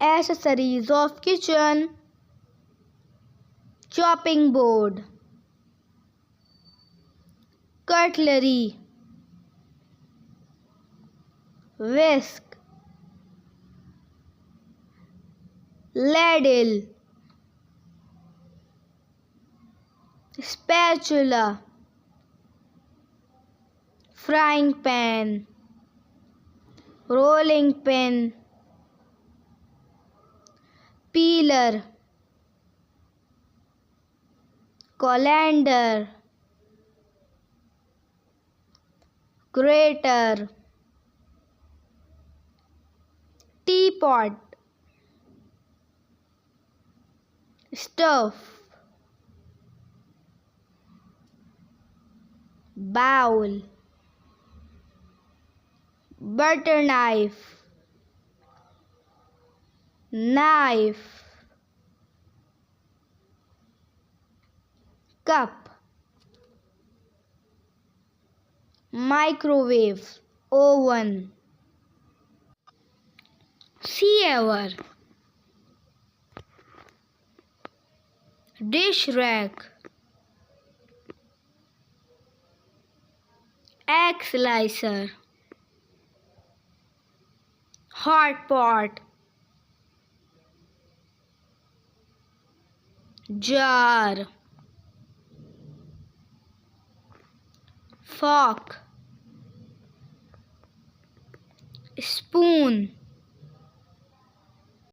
Accessories of kitchen: chopping board, cutlery, whisk, ladle, spatula, frying pan, rolling pin, peeler, colander, grater, teapot, stove, bowl, butter knife, knife, cup, microwave, oven, siever, dish rack, egg slicer, hot pot, jar, fork, spoon,